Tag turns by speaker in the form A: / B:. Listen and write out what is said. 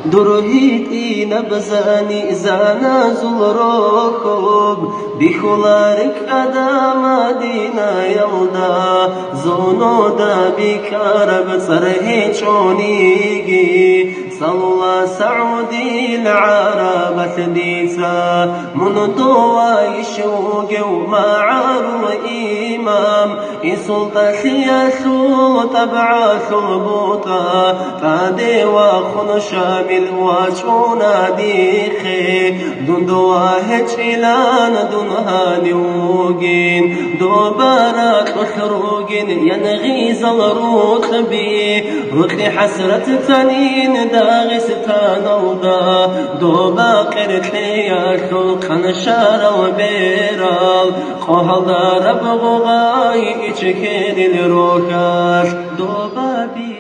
A: درهيتي نبزاني زانا زلروكب بخلارك أدام دينا يلدا زونو دا بكارب صرهي شونيجي صلى سعودي العرب ثديثا من دوا يشوق وما عارو إمام إسلطة سياسو تبع ثبوتا فادي وخن شامل وشونا ديخي دون دواهج إلان دون هاني وقين دو بارات وحروقين ينغي زلروت بي روتي حسرة تنين داغي ستانا ودا دو باقر تليا خلقا شارا وبيرال خوهل دار بغغاي إيشكين الروكاش دو بابي